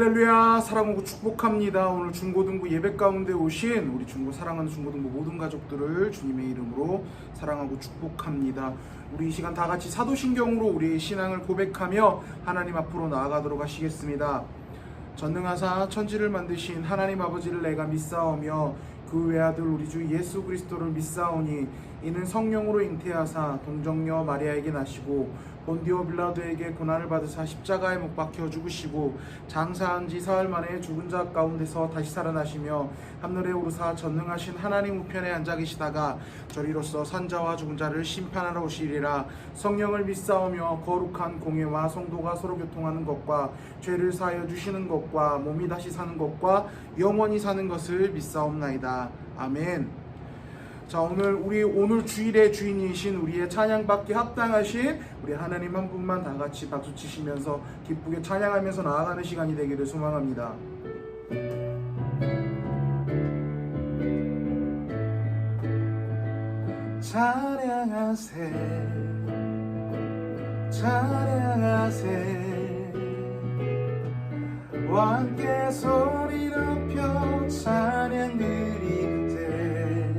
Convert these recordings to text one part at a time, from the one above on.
할렐루야. 사랑하고 축복합니다. 오늘 중고등부 예배 가운데 오신 우리 사랑하는 중고등부 모든 가족들을 주님의 이름으로 사랑하고 축복합니다. 우리 이 시간 다 같이 사도신경으로 우리의 신앙을 고백하며 하나님 앞으로 나아가도록 하시겠습니다. 전능하사 천지를 만드신 하나님 아버지를 내가 믿사오며 그 외아들 우리 주 예수 그리스도를 믿사오니 이는 성령으로 잉태하사 동정녀 마리아에게 나시고 본디오 빌라도에게 고난을 받으사 십자가에 못 박혀 죽으시고 장사한 지 사흘 만에 죽은 자 가운데서 다시 살아나시며 하늘에 오르사 전능하신 하나님 우편에 앉아 계시다가 저리로서 산자와 죽은 자를 심판하러 오시리라. 성령을 믿사오며 거룩한 공예와 성도가 서로 교통하는 것과 죄를 사하여 주시는 것과 몸이 다시 사는 것과 영원히 사는 것을 믿사옵나이다. 아멘. 자, 오늘 주일의 주인이신 우리의 찬양받기 합당하신 우리 하나님 한 분만 다 같이 박수 치시면서 기쁘게 찬양하면서 나아가는 시간이 되기를 소망합니다. 찬양하세 찬양하세 왕께 소리 높여 찬양 드리세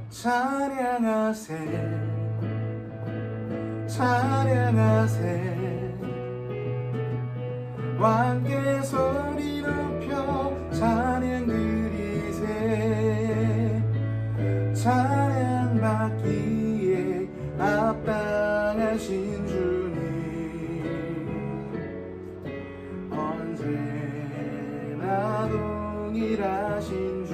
찬양하세 찬양하세 왕께 소리 높여 찬양 드리세 찬양 받기에 합당하신 주님 언제나 동일하신 주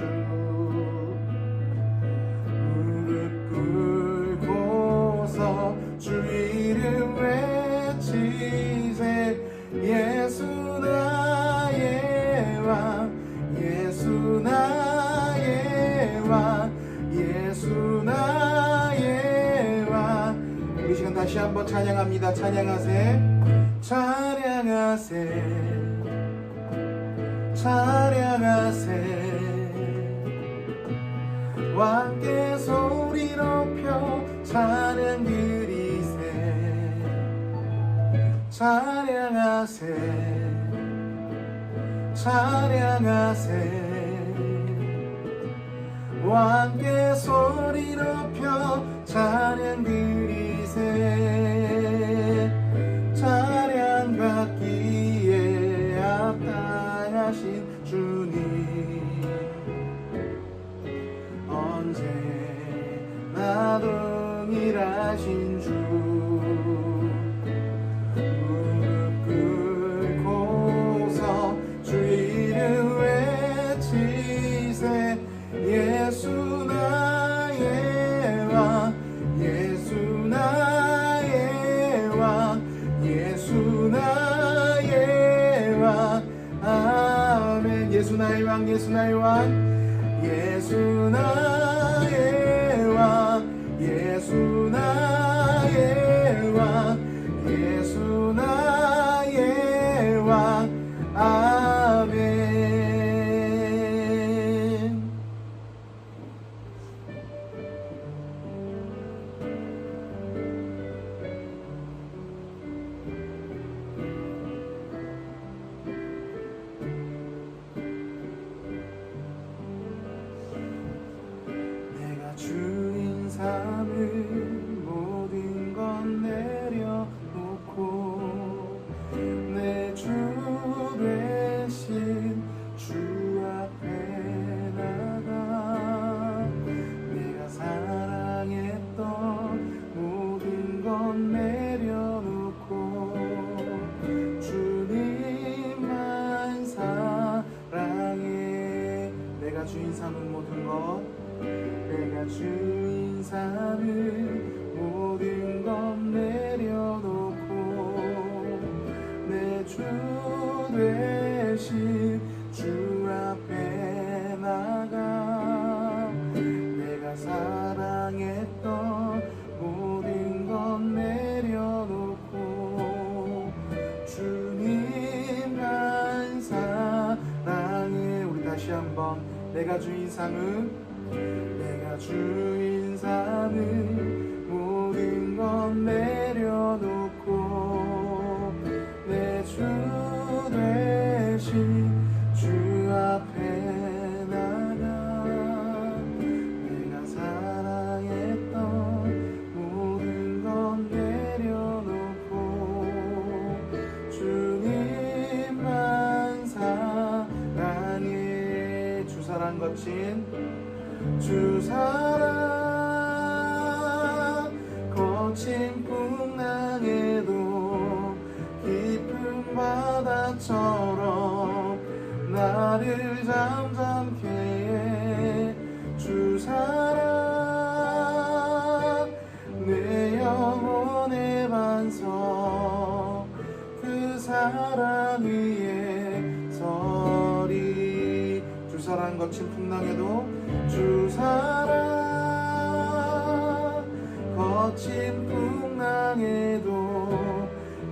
주 이름 외치세 예수 나의 왕 예수 나의 왕 예수 나의 왕. 우리 시간 다시 한번 찬양합니다. 찬양하세 찬양하세 찬양하세 왕께 소리 높여 찬양 드리세 찬양하세 찬양하세 왕께 소리 높여 찬양 드리세 찬양 받기에 합당하신 주님 언제나 동일하신 주 무릎 꿇고서 주 이름 외치세 예수 나의 왕 예수 나의 왕 예수 나의 왕 아멘. 예수 나의 왕 예수 나의 왕 예수 나의 왕 예수 나의 왕 예수 나의 왕 아멘. 주인 삼은 모든 건 내려놓고 내 주 대신 주 앞에 나가 내가 사랑했던 모든 건 내려놓고 주님만 사랑해. 내가 주인 삼은 모든 것 내가 주인 삼은 모든 것 내려놓고 내 주 대신 주 앞에 나가 내가 사랑했던 모든 것 내려놓고 주님만 사랑해. 우리 다시 한번 내가 주인 삼은 내가 주인 삼은 모든 건 내려놓고 내 주 되 사랑 거친 주 사랑 거친 풍랑에도 깊은 바다처럼 나를 잠잠케 해 주 사랑 내 영혼의 반석 그 사랑 위에 서리 주 사랑 거친 풍랑에도 주 사랑 거친 풍랑에도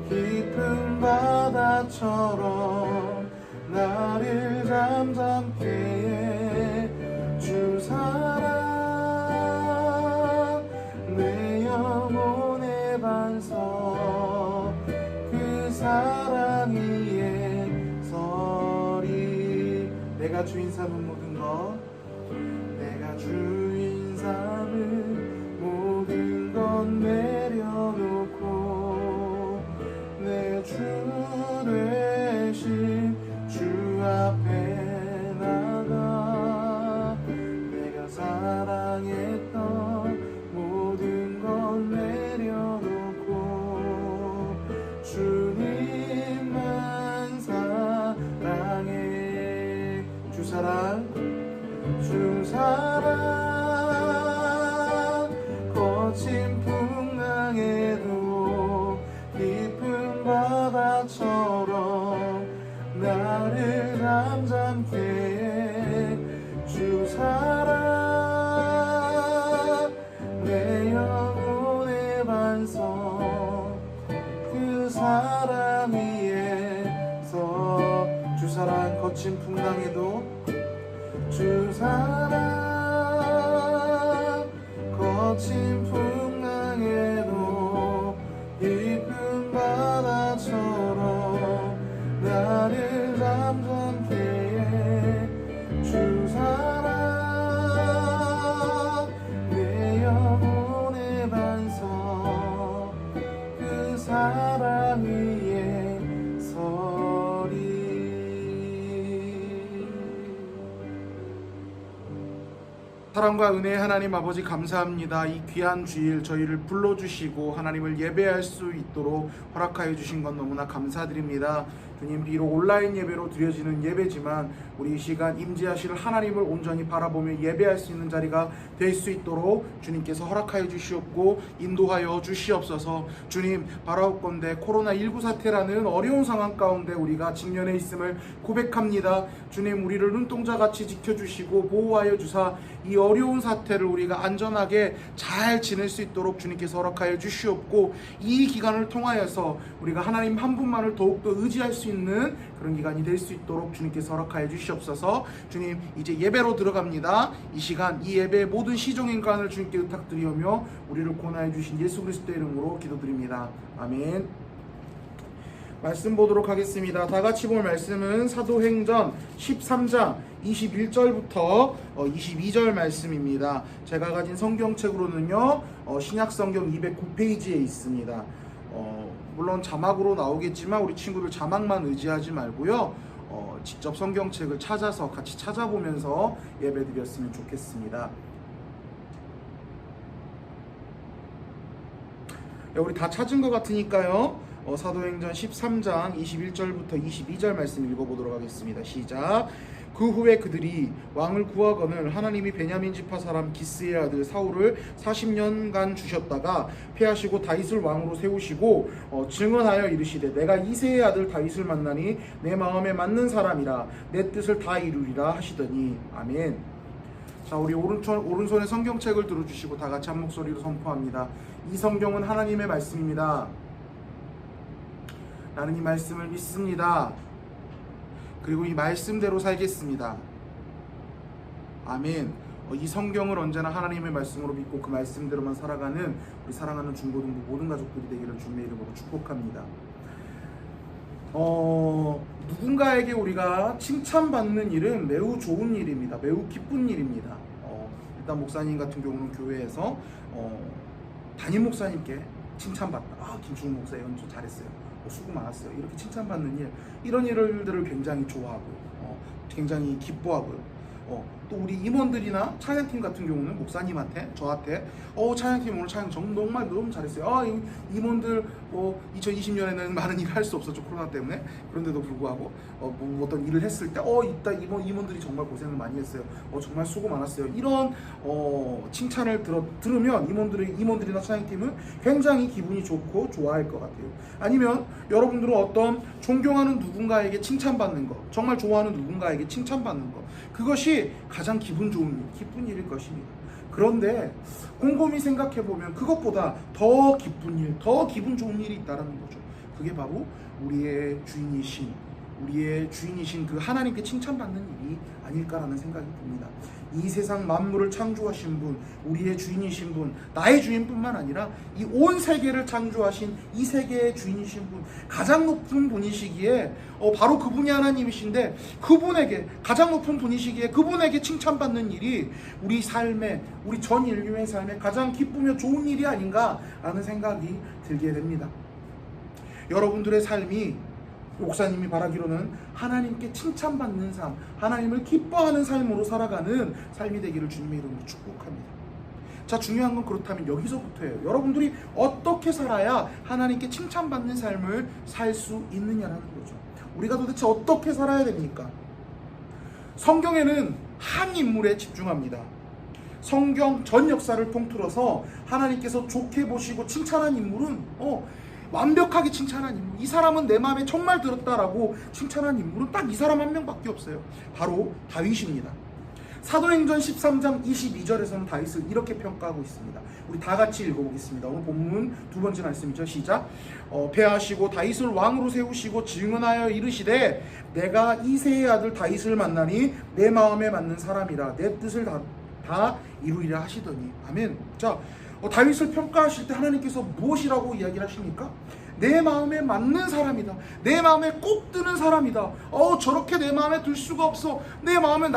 깊은 바다처럼 나를 잠잠케 해 주 사랑 내 영혼의 반석 그 사랑 위에 서리 내가 주인 삼은 모든 것 내가 주인 삼은 모든 것 내려놓고 내 주 되신 주 앞에 나가 내가 사랑했던 모든 것 내려놓고 주님만 사랑해 주 사랑 주 사랑 거친 풍랑에도 깊은 바다처럼 나를 잠잠케 해 주 사랑 내 영혼의 반석 그 사랑 위에서 주 사랑 거친 풍랑에도 주 사랑 거친 풍랑에도 깊은 바다처럼 나를 잠잠케 해 주 사랑 내 영혼의 반석 그 사랑 위에 서리 사랑과 은혜의 하나님 아버지 감사합니다. 이 귀한 주일 저희를 불러주시고 하나님을 예배할 수 있도록 허락하여 주신 것 너무나 감사드립니다. 주님 비록 온라인 예배로 드려지는 예배지만 우리 이 시간 임재하실 하나님을 온전히 바라보며 예배할 수 있는 자리가 될 수 있도록 주님께서 허락하여 주시옵고 인도하여 주시옵소서. 주님 바라옵건대 코로나19 사태라는 어려운 상황 가운데 우리가 직면해 있음을 고백합니다. 주님 우리를 눈동자같이 지켜주시고 보호하여 주사 이 어려운 사태를 우리가 안전하게 잘 지낼 수 있도록 주님께서 허락하여 주시옵고 이 기간을 통하여서 우리가 하나님 한 분만을 더욱더 의지할 수 있는 그런 기간이 될 수 있도록 주님께서 허락하여 주시옵소서. 주님 이제 예배로 들어갑니다. 이 시간 이 예배의 모든 시종인간을 주님께 부탁드리오며 우리를 권하여 주신 예수 그리스도의 이름으로 기도드립니다. 아멘. 말씀 보도록 하겠습니다. 다 같이 볼 말씀은 사도행전 13장 21절부터 22절 말씀입니다. 제가 가진 성경책으로는요 신약성경 209페이지에 있습니다. 물론 자막으로 나오겠지만 우리 친구들 자막만 의지하지 말고요 직접 성경책을 찾아서 같이 찾아보면서 예배드렸으면 좋겠습니다. 우리 다 찾은 것 같으니까요 사도행전 13장 21절부터 22절 말씀 읽어보도록 하겠습니다. 시작. 그 후에 그들이 왕을 구하거늘 하나님이 베냐민 지파 사람 기스의 아들 사울을 40년간 주셨다가 패하시고 다윗을 왕으로 세우시고 증언하여 이르시되 내가 이새의 아들 다윗을 만나니 내 마음에 맞는 사람이라 내 뜻을 다 이루리라 하시더니 아멘. 자, 우리 오른손에 성경책을 들어주시고 다 같이 한 목소리로 선포합니다. 이 성경은 하나님의 말씀입니다. 나는 이 말씀을 믿습니다. 그리고 이 말씀대로 살겠습니다. 아멘. 이 성경을 언제나 하나님의 말씀으로 믿고 그 말씀대로만 살아가는 우리 사랑하는 중고등부 모든 가족들이 되기를 주님의 이름으로 축복합니다. 누군가에게 우리가 칭찬받는 일은 매우 좋은 일입니다. 매우 기쁜 일입니다. 일단 목사님 같은 경우는 교회에서 담임 목사님께 칭찬받다. 김충훈 목사 연주 잘했어요. 수고 많았어요. 이렇게 칭찬받는 일, 이런 일들을 굉장히 좋아하고요. 굉장히 기뻐하고요. 또 우리 임원들이나 찬양팀 같은 경우는 목사님한테 저한테 찬양팀 오늘 찬양 정말 너무 잘했어요. 임원들 2020년에는 많은 일을 할 수 없었죠, 코로나 때문에. 그런데도 불구하고 뭐 어떤 일을 했을 때 이따 임원들이 정말 고생을 많이 했어요. 정말 수고 많았어요. 이런 칭찬을 들으면 임원들이나 찬양팀은 굉장히 기분이 좋고 좋아할 것 같아요. 아니면 여러분들은 어떤 존경하는 누군가에게 칭찬받는 거, 정말 좋아하는 누군가에게 칭찬받는 거, 그것이 가장 기쁜 일일 것입니다. 그런데 곰곰이 생각해보면 그것보다 더 기쁜 일, 더 기분 좋은 일이 있다는 거죠. 그게 바로 우리의 주인이신 그 하나님께 칭찬받는 일이 아닐까라는 생각이 듭니다. 이 세상 만물을 창조하신 분, 우리의 주인이신 분, 나의 주인뿐만 아니라 이 온 세계를 창조하신 이 세계의 주인이신 분, 가장 높은 분이시기에 바로 그분이 하나님이신데, 그분에게 가장 높은 분이시기에 그분에게 칭찬받는 일이 우리 삶에, 우리 전 인류의 삶에 가장 기쁘며 좋은 일이 아닌가라는 생각이 들게 됩니다. 여러분들의 삶이, 목사님이 바라기로는 하나님께 칭찬받는 삶, 하나님을 기뻐하는 삶으로 살아가는 삶이 되기를 주님의 이름으로 축복합니다. 자, 중요한 건 그렇다면 여기서부터예요. 여러분들이 어떻게 살아야 하나님께 칭찬받는 삶을 살 수 있느냐라는 거죠. 우리가 도대체 어떻게 살아야 됩니까? 성경에는 한 인물에 집중합니다. 성경 전 역사를 통틀어서 하나님께서 좋게 보시고 칭찬한 인물은 완벽하게 칭찬한 인물, 이 사람은 내 마음에 정말 들었다라고 칭찬한 인물은 딱 이 사람 한 명밖에 없어요. 바로 다윗입니다. 사도행전 13장 22절에서는 다윗을 이렇게 평가하고 있습니다. 우리 다 같이 읽어보겠습니다. 오늘 본문 두 번째 말씀이죠. 시작. 패하시고 다윗을 왕으로 세우시고 증언하여 이르시되 내가 이새의 아들 다윗을 만나니 내 마음에 맞는 사람이라 내 뜻을 다 이루리라 하시더니. 아멘. 자, 다윗을 평가하실 때 하나님께서 무엇이라고 이야기를 하십니까? 내 마음에 맞는 사람이다. 내 마음에 꼭 드는 사람이다. 저렇게 내 마음에 들 수가 없어. 내 마음을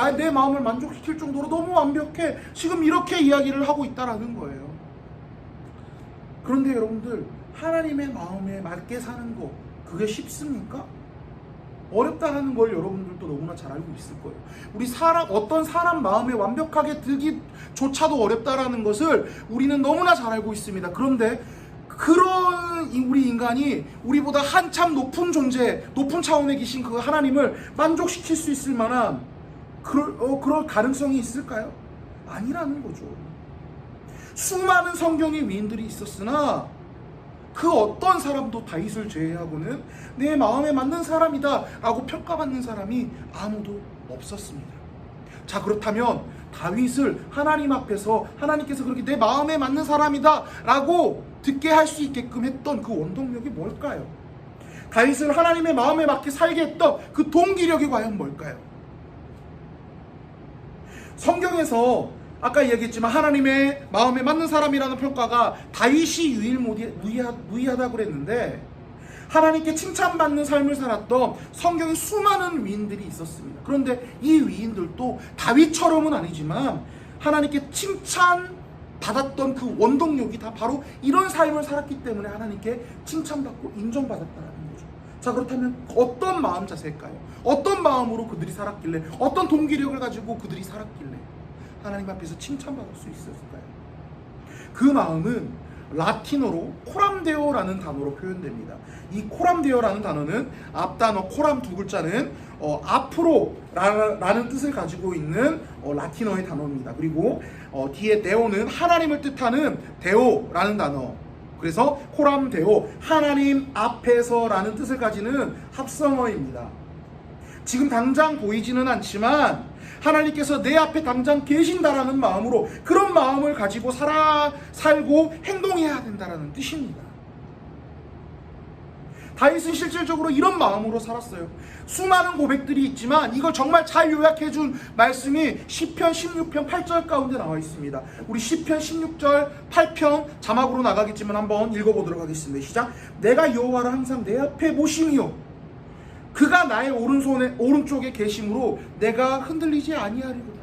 만족시킬 정도로 너무 완벽해. 지금 이렇게 이야기를 하고 있다라는 거예요. 그런데 여러분들, 하나님의 마음에 맞게 사는 거, 그게 쉽습니까? 어렵다는 걸 여러분들도 너무나 잘 알고 있을 거예요. 어떤 사람 마음에 완벽하게 들기조차도 어렵다라는 것을 우리는 너무나 잘 알고 있습니다. 그런데 그런 우리 인간이 우리보다 한참 높은 존재, 높은 차원에 계신 그 하나님을 만족시킬 수 있을 만한 그럴 가능성이 있을까요? 아니라는 거죠. 수많은 성경의 위인들이 있었으나 그 어떤 사람도 다윗을 제외하고는 내 마음에 맞는 사람이다 라고 평가받는 사람이 아무도 없었습니다. 자, 그렇다면 다윗을 하나님 앞에서 하나님께서 그렇게 내 마음에 맞는 사람이다 라고 듣게 할 수 있게끔 했던 그 원동력이 뭘까요? 다윗을 하나님의 마음에 맞게 살게 했던 그 동기력이 과연 뭘까요? 성경에서 아까 얘기했지만 하나님의 마음에 맞는 사람이라는 평가가 다윗이 유일무이하다고 그랬는데, 하나님께 칭찬받는 삶을 살았던 성경에 수많은 위인들이 있었습니다. 그런데 이 위인들도 다윗처럼은 아니지만 하나님께 칭찬받았던 그 원동력이 다 바로 이런 삶을 살았기 때문에 하나님께 칭찬받고 인정받았다는 거죠. 자, 그렇다면 어떤 마음 자세일까요? 어떤 마음으로 그들이 살았길래, 어떤 동기력을 가지고 그들이 살았길래 하나님 앞에서 칭찬받을 수 있었을까요? 그 마음은 라틴어로 코람데오라는 단어로 표현됩니다. 이 코람데오라는 단어는 앞단어 코람 두 글자는 앞으로라는 뜻을 가지고 있는 라틴어의 단어입니다. 그리고 뒤에 데오는 하나님을 뜻하는 데오라는 단어. 그래서 코람데오, 하나님 앞에서라는 뜻을 가지는 합성어입니다. 지금 당장 보이지는 않지만 하나님께서 내 앞에 당장 계신다라는 마음으로, 그런 마음을 가지고 살고 행동해야 된다라는 뜻입니다. 다윗은 실질적으로 이런 마음으로 살았어요. 수많은 고백들이 있지만 이걸 정말 잘 요약해준 말씀이 시편 16편 8절 가운데 나와 있습니다. 우리 시편 16절 8편 자막으로 나가겠지만 한번 읽어보도록 하겠습니다. 시작. 내가 여호와를 항상 내 앞에 모심이요 그가 나의 오른쪽에 계심으로 내가 흔들리지 아니하리로다.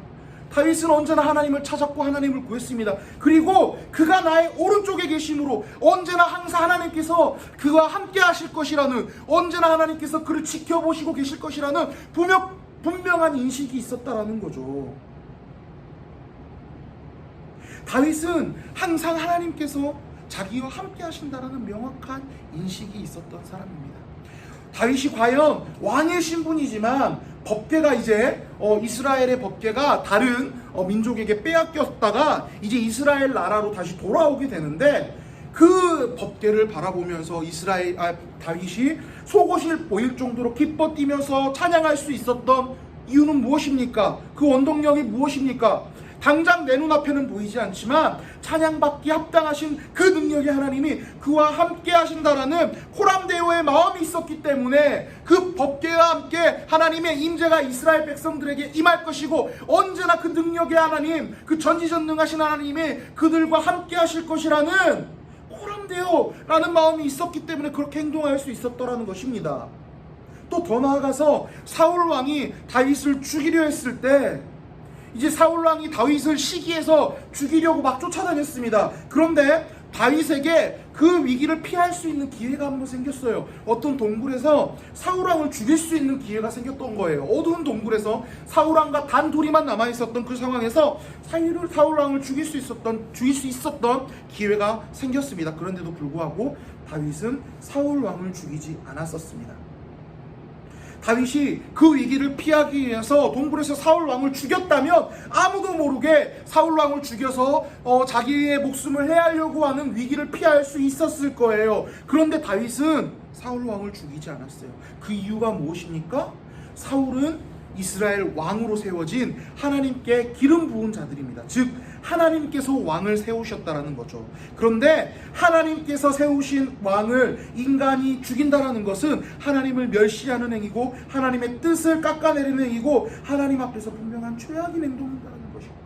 다윗은 언제나 하나님을 찾았고 하나님을 구했습니다. 그리고 그가 나의 오른쪽에 계심으로 언제나 항상 하나님께서 그와 함께 하실 것이라는, 언제나 하나님께서 그를 지켜보시고 계실 것이라는 분명한 인식이 있었다라는 거죠. 다윗은 항상 하나님께서 자기와 함께 하신다라는 명확한 인식이 있었던 사람입니다. 다윗이 과연 왕의 신분이지만 법궤가 이제 이스라엘의 법궤가 다른 민족에게 빼앗겼다가 이제 이스라엘 나라로 다시 돌아오게 되는데, 그 법궤를 바라보면서 다윗이 속옷이 보일 정도로 기뻐 뛰면서 찬양할 수 있었던 이유는 무엇입니까? 그 원동력이 무엇입니까? 당장 내 눈앞에는 보이지 않지만 찬양받기 합당하신 그 능력의 하나님이 그와 함께 하신다라는 호람대오의 마음이 있었기 때문에 그 법궤와 함께 하나님의 임재가 이스라엘 백성들에게 임할 것이고, 언제나 그 능력의 하나님, 그 전지전능하신 하나님이 그들과 함께 하실 것이라는 호람대오라는 마음이 있었기 때문에 그렇게 행동할 수 있었더라는 것입니다. 또 더 나아가서 사울 왕이 다윗을 죽이려 했을 때, 이제 사울 왕이 다윗을 시기해서 죽이려고 막 쫓아다녔습니다. 그런데 다윗에게 그 위기를 피할 수 있는 기회가 한번 생겼어요. 어떤 동굴에서 사울 왕을 죽일 수 있는 기회가 생겼던 거예요. 어두운 동굴에서 사울 왕과 단 둘이만 남아 있었던 그 상황에서 사울 왕을 죽일 수 있었던 기회가 생겼습니다. 그런데도 불구하고 다윗은 사울 왕을 죽이지 않았었습니다. 다윗이 그 위기를 피하기 위해서 동굴에서 사울 왕을 죽였다면 아무도 모르게 사울 왕을 죽여서 자기의 목숨을 해하려고 하는 위기를 피할 수 있었을 거예요. 그런데 다윗은 사울 왕을 죽이지 않았어요. 그 이유가 무엇입니까? 사울은 이스라엘 왕으로 세워진 하나님께 기름 부은 자들입니다. 즉 하나님께서 왕을 세우셨다라는 거죠. 그런데 하나님께서 세우신 왕을 인간이 죽인다라는 것은 하나님을 멸시하는 행위고, 하나님의 뜻을 깎아내리는 행위고, 하나님 앞에서 분명한 죄악인 행동이라는 것입니다.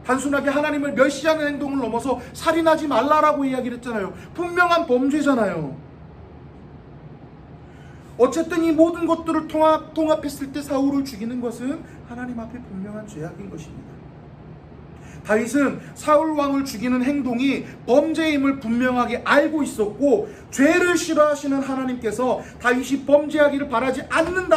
단순하게 하나님을 멸시하는 행동을 넘어서 살인하지 말라라고 이야기를 했잖아요. 분명한 범죄잖아요. 어쨌든 이 모든 것들을 통합했을 때 사울을 죽이는 것은 하나님 앞에 분명한 죄악인 것입니다. 다윗은 사울 왕을 죽이는 행동이 범죄임을 분명하게 알고 있었고, 죄를 싫어하시는 하나님께서 다윗이 범죄하기를 바라지 않는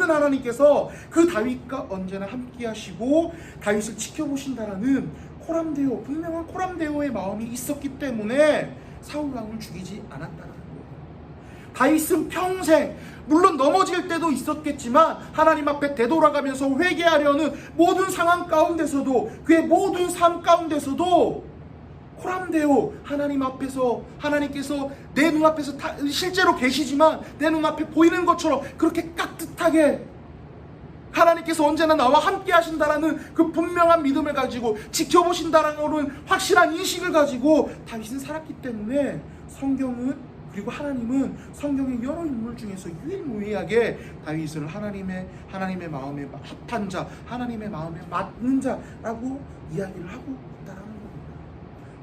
하나님께서 그 다윗과 언제나 함께 하시고 다윗을 지켜보신다라는 분명한 코람데오의 마음이 있었기 때문에 사울 왕을 죽이지 않았다는 거예요. 다윗은 평생, 물론 넘어질 때도 있었겠지만 하나님 앞에 되돌아가면서 회개하려는 모든 상황 가운데서도, 그의 모든 삶 가운데서도 코람데오, 하나님께서 내 눈앞에서 실제로 계시지만 내 눈앞에 보이는 것처럼 그렇게 깍듯하게 하나님께서 언제나 나와 함께 하신다라는 그 분명한 믿음을 가지고, 지켜보신다라는 확실한 인식을 가지고 다윗은 살았기 때문에 그리고 하나님은 성경의 여러 인물 중에서 유일무이하게 다윗을 하나님의 마음에 합한 자, 하나님의 마음에 맞는 자라고 이야기를 하고 있다는 겁니다.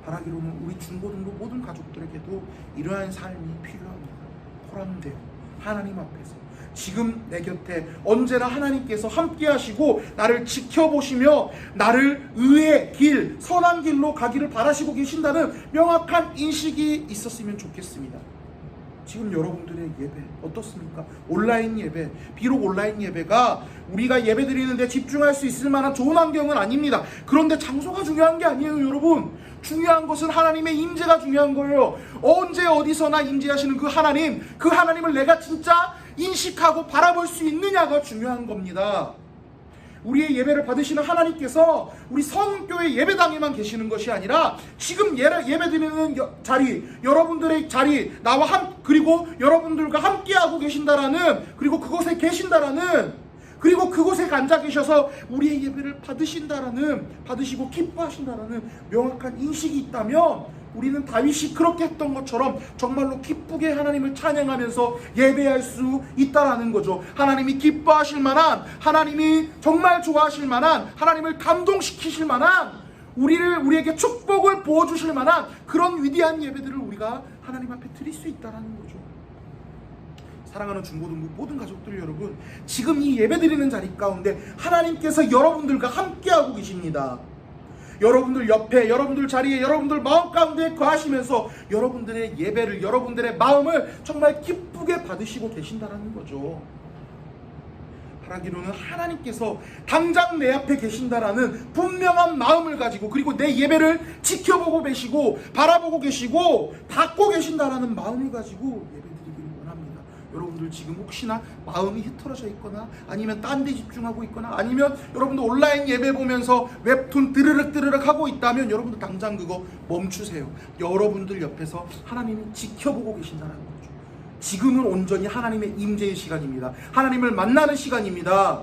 바라기로는 우리 중고등부 모든 가족들에게도 이러한 삶이 필요합니다. 코람데오, 하나님 앞에서 지금 내 곁에 언제나 하나님께서 함께 하시고 나를 지켜보시며 나를 의의 길, 선한 길로 가기를 바라시고 계신다는 명확한 인식이 있었으면 좋겠습니다. 지금 여러분들의 예배 어떻습니까? 온라인 예배, 비록 온라인 예배가 우리가 예배 드리는데 집중할 수 있을 만한 좋은 환경은 아닙니다. 그런데 장소가 중요한 게 아니에요, 여러분. 중요한 것은 하나님의 임재가 중요한 거예요. 언제 어디서나 임재하시는 그 하나님을 내가 진짜 인식하고 바라볼 수 있느냐가 중요한 겁니다. 우리의 예배를 받으시는 하나님께서 우리 성교회 예배당에만 계시는 것이 아니라 지금 예배드리는 자리, 여러분들의 자리, 그리고 여러분들과 함께하고 계신다라는, 그리고 그곳에 계신다라는, 그리고 그곳에 앉아 계셔서 우리의 예배를 받으시고 기뻐하신다라는 명확한 인식이 있다면, 우리는 다윗이 그렇게 했던 것처럼 정말로 기쁘게 하나님을 찬양하면서 예배할 수 있다라는 거죠. 하나님이 기뻐하실 만한, 하나님이 정말 좋아하실 만한, 하나님을 감동시키실 만한, 우리에게 축복을 부어주실 만한 그런 위대한 예배들을 우리가 하나님 앞에 드릴 수 있다라는 거죠. 사랑하는 중고등부 모든 가족들 여러분, 지금 이 예배 드리는 자리 가운데 하나님께서 여러분들과 함께하고 계십니다. 여러분들 옆에, 여러분들 자리에, 여러분들 마음 가운데 거하시면서 여러분들의 예배를, 여러분들의 마음을 정말 기쁘게 받으시고 계신다는 거죠. 바라기로는 하나님께서 당장 내 앞에 계신다라는 분명한 마음을 가지고, 그리고 내 예배를 지켜보고 계시고 바라보고 계시고 받고 계신다라는 마음을 가지고 예배드리기를 원합니다. 여러분들 지금 혹시나 마음이 흐트러져 있거나 아니면 딴 데 집중하고 있거나 아니면 여러분들 온라인 예배 보면서 웹툰 드르륵 하고 있다면 여러분들 당장 그거 멈추세요. 여러분들 옆에서 하나님이 지켜보고 계신다는 거죠. 지금은 온전히 하나님의 임재의 시간입니다. 하나님을 만나는 시간입니다.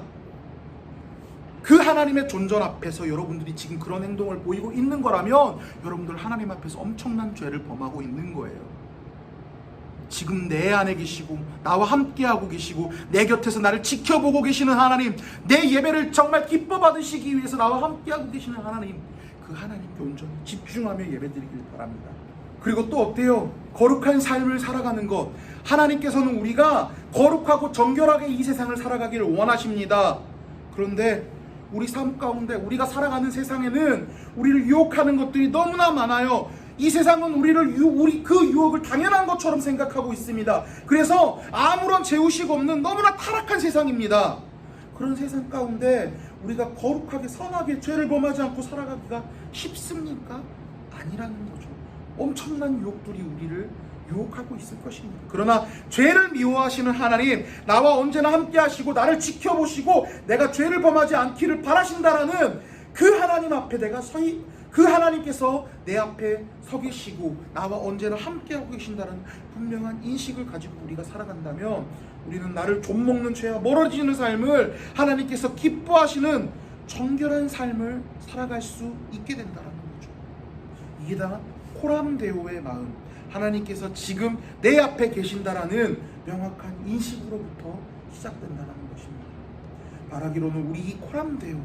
그 하나님의 존전 앞에서 여러분들이 지금 그런 행동을 보이고 있는 거라면 여러분들 하나님 앞에서 엄청난 죄를 범하고 있는 거예요. 지금 내 안에 계시고 나와 함께하고 계시고 내 곁에서 나를 지켜보고 계시는 하나님, 내 예배를 정말 기뻐 받으시기 위해서 나와 함께하고 계시는 하나님, 그 하나님께 온전히 집중하며 예배드리길 바랍니다. 그리고 또 어때요? 거룩한 삶을 살아가는 것, 하나님께서는 우리가 거룩하고 정결하게 이 세상을 살아가기를 원하십니다. 그런데 우리 삶 가운데 우리가 살아가는 세상에는 우리를 유혹하는 것들이 너무나 많아요. 이 세상은 우리 그 유혹을 당연한 것처럼 생각하고 있습니다. 그래서 아무런 죄의식 없는 너무나 타락한 세상입니다. 그런 세상 가운데 우리가 거룩하게 선하게 죄를 범하지 않고 살아가기가 쉽습니까? 아니라는 거죠. 엄청난 유혹들이 우리를 유혹하고 있을 것입니다. 그러나 죄를 미워하시는 하나님, 나와 언제나 함께 하시고 나를 지켜보시고 내가 죄를 범하지 않기를 바라신다라는 그 하나님 앞에 그 하나님께서 내 앞에 서 계시고 나와 언제나 함께하고 계신다는 분명한 인식을 가지고 우리가 살아간다면 우리는 나를 좀먹는 죄와 멀어지는 삶을 하나님께서 기뻐하시는 정결한 삶을 살아갈 수 있게 된다는 거죠. 이게 다 코람데오의 마음, 하나님께서 지금 내 앞에 계신다라는 명확한 인식으로부터 시작된다는 것입니다. 바라기로는 우리 이 코람데오,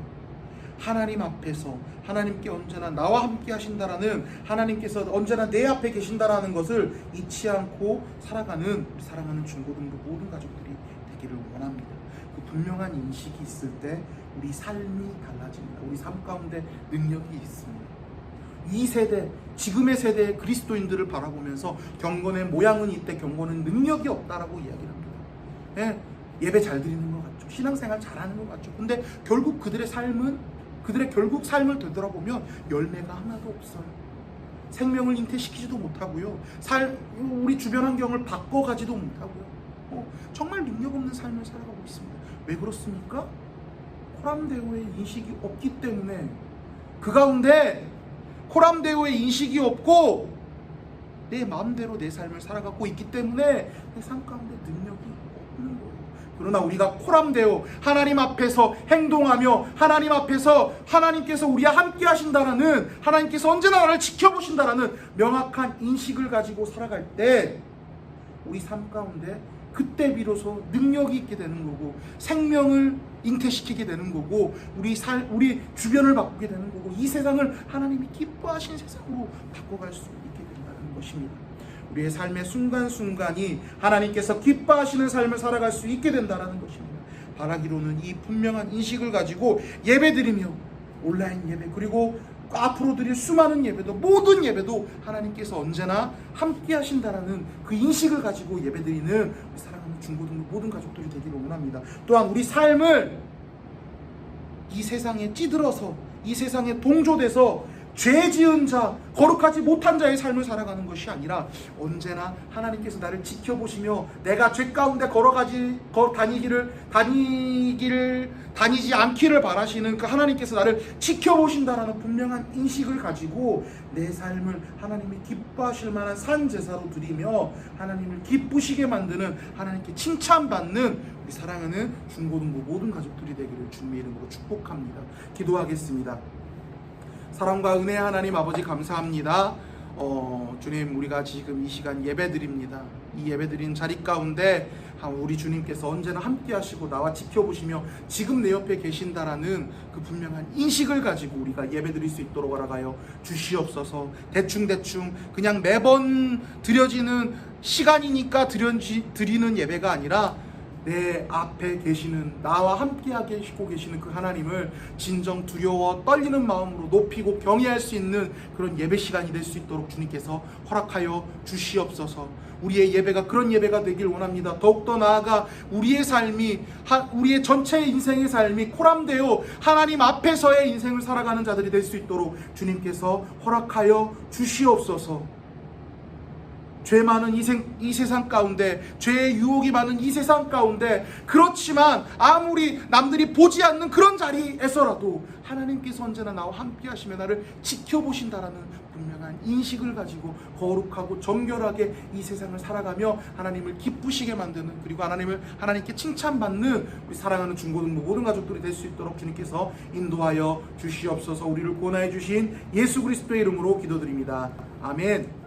하나님 앞에서 하나님께 언제나 나와 함께 하신다라는, 하나님께서 언제나 내 앞에 계신다라는 것을 잊지 않고 살아가는 우리 사랑하는 중고등부 모든 가족들이 되기를 원합니다. 그 분명한 인식이 있을 때 우리 삶이 달라집니다. 우리 삶 가운데 능력이 있습니다. 이 세대, 지금의 세대의 그리스도인들을 바라보면서 경건의 모양은 있대 경건은 능력이 없다라고 이야기를 합니다. 예배 잘 드리는 것 같죠. 신앙생활 잘하는 것 같죠. 근데 결국 그들의 결국 삶을 되돌아보면 열매가 하나도 없어요. 생명을 잉태시키지도 못하고요. 우리 주변 환경을 바꿔가지도 못하고요. 정말 능력 없는 삶을 살아가고 있습니다. 왜 그렇습니까? 코람데오의 인식이 없기 때문에, 그 가운데 코람데오의 인식이 없고 내 마음대로 내 삶을 살아가고 있기 때문에 내 삶 가운데 능력이 없는 거예요. 그러나 우리가 코람데오, 하나님 앞에서 행동하며 하나님 앞에서 하나님께서 우리와 함께 하신다라는, 하나님께서 언제나 나를 지켜보신다라는 명확한 인식을 가지고 살아갈 때 우리 삶 가운데 그때 비로소 능력이 있게 되는 거고 생명을 잉태시키게 되는 거고 우리 주변을 바꾸게 되는 거고 이 세상을 하나님이 기뻐하신 세상으로 바꿔갈 수 있게 된다는 것입니다. 우리의 삶의 순간순간이 하나님께서 기뻐하시는 삶을 살아갈 수 있게 된다는 것입니다. 바라기로는 이 분명한 인식을 가지고 예배드리며 온라인 예배 그리고 앞으로 드릴 수많은 예배도, 모든 예배도 하나님께서 언제나 함께 하신다라는 그 인식을 가지고 예배드리는 우리 사랑하는 중고등부 모든 가족들이 되기를 원합니다. 또한 우리 삶을 이 세상에 찌들어서 이 세상에 동조돼서 죄 지은 자, 거룩하지 못한 자의 삶을 살아가는 것이 아니라 언제나 하나님께서 나를 지켜보시며 내가 죄 가운데 다니지 않기를 바라시는 그 하나님께서 나를 지켜보신다라는 분명한 인식을 가지고 내 삶을 하나님이 기뻐하실 만한 산 제사로 드리며 하나님을 기쁘시게 만드는, 하나님께 칭찬받는 우리 사랑하는 중고등부 모든 가족들이 되기를 주님의 이름으로 축복합니다. 기도하겠습니다. 사랑과 은혜의 하나님 아버지 감사합니다. 주님, 우리가 지금 이 시간 예배드립니다. 이 예배드린 자리 가운데 우리 주님께서 언제나 함께 하시고 나와 지켜보시며 지금 내 옆에 계신다라는 그 분명한 인식을 가지고 우리가 예배드릴 수 있도록 알아가요 주시옵소서. 대충 그냥 매번 드려지는 시간이니까 드리는 예배가 아니라 내 앞에 계시는, 나와 함께 계시고 계시는 그 하나님을 진정 두려워 떨리는 마음으로 높이고 경외할 수 있는 그런 예배 시간이 될 수 있도록 주님께서 허락하여 주시옵소서. 우리의 예배가 그런 예배가 되길 원합니다. 더욱더 나아가 우리의 삶이, 우리의 전체 인생의 삶이 코람되어 하나님 앞에서의 인생을 살아가는 자들이 될 수 있도록 주님께서 허락하여 주시옵소서. 죄 많은 이 세상 가운데, 죄의 유혹이 많은 이 세상 가운데, 그렇지만 아무리 남들이 보지 않는 그런 자리에서라도 하나님께서 언제나 나와 함께 하시며 나를 지켜보신다라는 분명한 인식을 가지고 거룩하고 정결하게 이 세상을 살아가며 하나님을 기쁘시게 만드는, 그리고 하나님께 칭찬받는 우리 사랑하는 중고등부 모든 가족들이 될 수 있도록 주님께서 인도하여 주시옵소서. 우리를 구원하여 주신 예수 그리스도의 이름으로 기도드립니다. 아멘.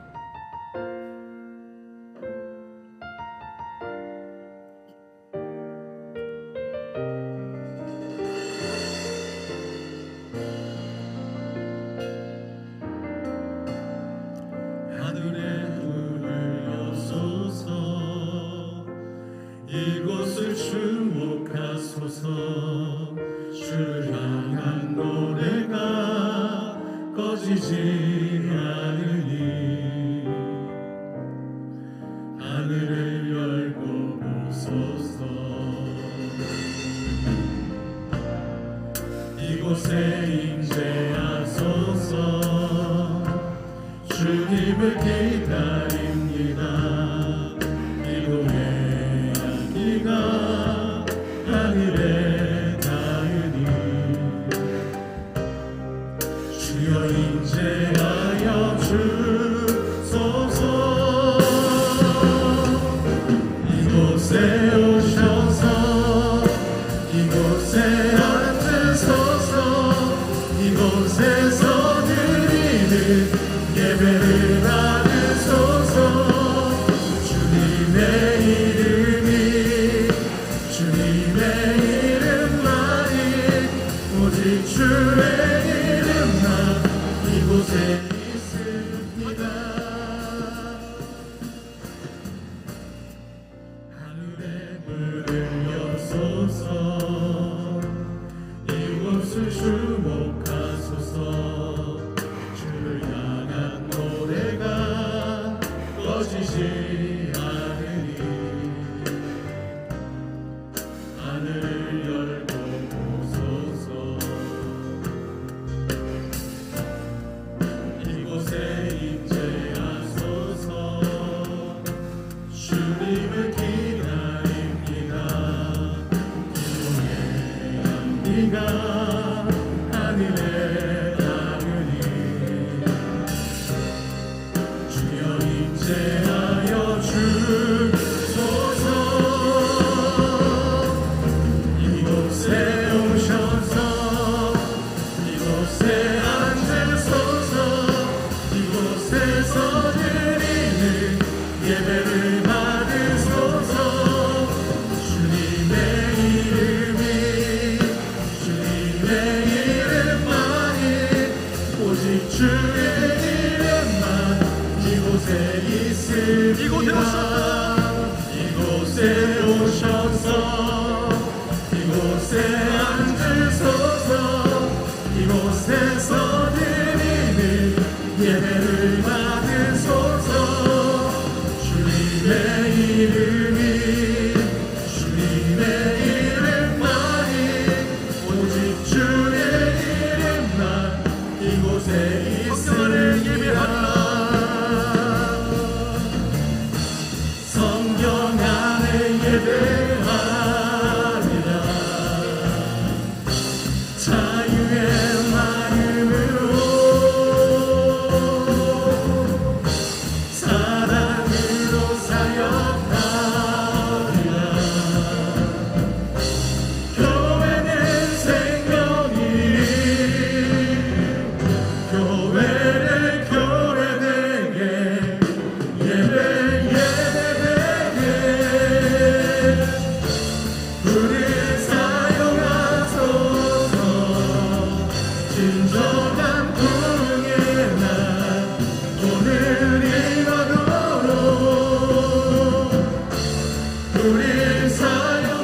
이곳을 주목하소서. 주를 향한 노래가 꺼지지 않으니 하늘을 열고 보소서. 이곳에 임재하소서. 주님을 기다립니다. 하늘에 닿으니 주여 임재하여 주소서. 이곳에 오셔서 이곳에 앉으소서. 이곳에서 드리는 예배를 받으소서. 주님의 이름만이, 오직 주의 이름만 이곳에 있습니다. 하늘에 문을 여소서. 이곳을 주목하소서. 주를 향한 노래가 꺼지지 않으니 하늘을 열고 보소서. 이곳에 임재하소서. 주님을 기다립니다. 기도의 향기가 하늘에 닿으니 주여 임재하여 주소서. 이곳에 오셔서 이곳에 앉으소서. 이곳에서 드리는 예배를 받으소서. 주님의 이름만이, 오직 주의 이름만 이곳에 있습니다. 이곳에 오셔서 이곳에 앉으소서. 이곳에서 드리는 예배를 받으소서. 주님의 이름만이, 오직 주의 이름만 이곳에 있습니다. 성경 안에 예배하리라. 자유의 마음으로 사랑으로 사역하리라. 교회는 생명이, 교회를 교회되게 예배되게 우리 사용하소서. 진정한 부흥의 날 오늘 이뤄도록 우리 사용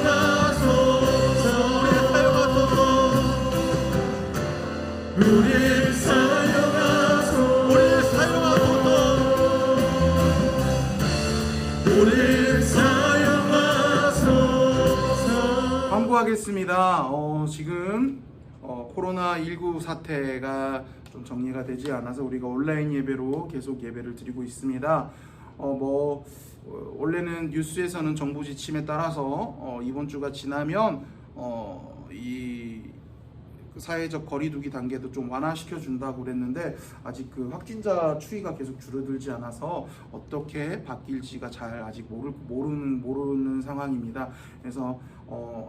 우리 사용하소서 우리 사용하소서 우리 사용하소서 광고하겠습니다. 지금 코로나19 사태가 좀 정리가 되지 않아서 우리가 온라인 예배로 계속 예배를 드리고 있습니다. 원래는 뉴스에서는 정부 지침에 따라서 이번 주가 지나면 이 사회적 거리두기 단계도 좀 완화시켜 준다고 그랬는데 아직 그 확진자 추이가 계속 줄어들지 않아서 어떻게 바뀔지가 잘 아직 모르는 상황입니다. 그래서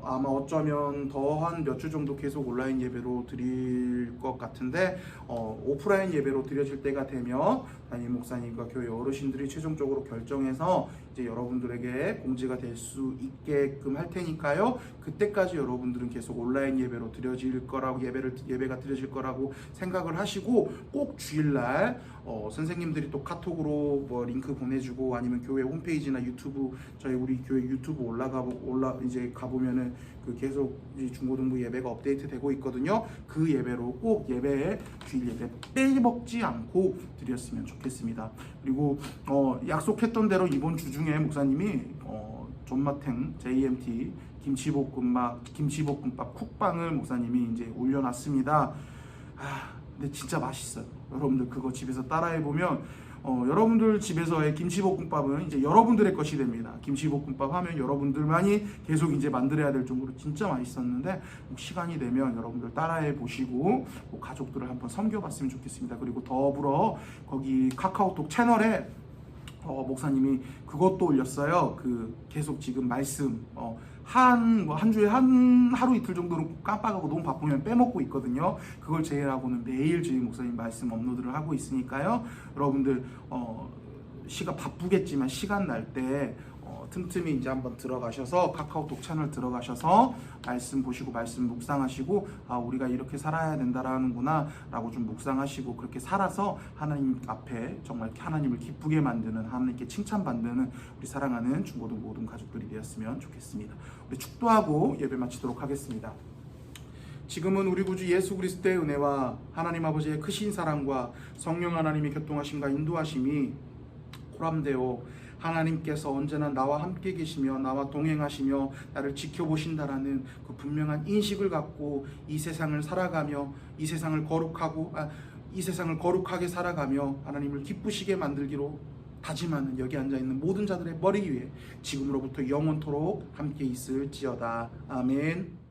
아마 어쩌면 더 한 몇 주 정도 계속 온라인 예배로 드릴 것 같은데 오프라인 예배로 드려질 때가 되면 담임 목사님과 교회 어르신들이 최종적으로 결정해서 이제 여러분들에게 공지가 될 수 있게끔 할 테니까요. 그때까지 여러분들은 계속 온라인 예배로 드려질 거라고 예배가 드려질 거라고 생각을 하시고 꼭 주일날 선생님들이 또 카톡으로 뭐 링크 보내주고 아니면 교회 홈페이지나 유튜브 우리 교회 유튜브 이제 가보면은 그 계속 중고등부 예배가 업데이트 되고 있거든요. 그 예배로 꼭 주일 예배 빼먹지 않고 드렸으면 좋겠습니다. 그리고 약속했던 대로 이번 주 중에 목사님이 존맛탱 JMT 김치볶음밥 쿡방을 목사님이 이제 올려놨습니다. 근데 진짜 맛있어요. 여러분들 그거 집에서 따라해보면 여러분들 집에서의 김치볶음밥은 이제 여러분들의 것이 됩니다. 김치볶음밥 하면 여러분들만이 계속 이제 만들어야 될 정도로 진짜 맛있었는데 시간이 되면 여러분들 따라해 보시고 가족들을 한번 섬겨봤으면 좋겠습니다. 그리고 더불어 거기 카카오톡 채널에 목사님이 그것도 올렸어요. 그 계속 지금 말씀 한 주에 하루 이틀 정도는 깜빡하고 너무 바쁘면 빼먹고 있거든요. 그걸 제외하고는 매일 저희 목사님 말씀 업로드를 하고 있으니까요. 여러분들 시간 바쁘겠지만 시간 날 때 틈틈이 이제 한번 들어가셔서 카카오톡 채널 들어가셔서 말씀 보시고 말씀 묵상하시고 우리가 이렇게 살아야 된다라는구나 라고 좀 묵상하시고 그렇게 살아서 하나님 앞에 정말 하나님을 기쁘게 만드는 하나님께 칭찬받는 우리 사랑하는 중고등 모든 가족들이 되었으면 좋겠습니다. 우리 축도하고 예배 마치도록 하겠습니다. 지금은 우리 구주 예수 그리스도의 은혜와 하나님 아버지의 크신 사랑과 성령 하나님의 교통하심과 인도하심이 호람되어 하나님께서 언제나 나와 함께 계시며 나와 동행하시며 나를 지켜보신다라는 그 분명한 인식을 갖고 이 세상을 살아가며 이 세상을 거룩하게 살아가며 하나님을 기쁘시게 만들기로 다짐하는 여기 앉아있는 모든 자들의 머리 위에 지금으로부터 영원토록 함께 있을지어다. 아멘.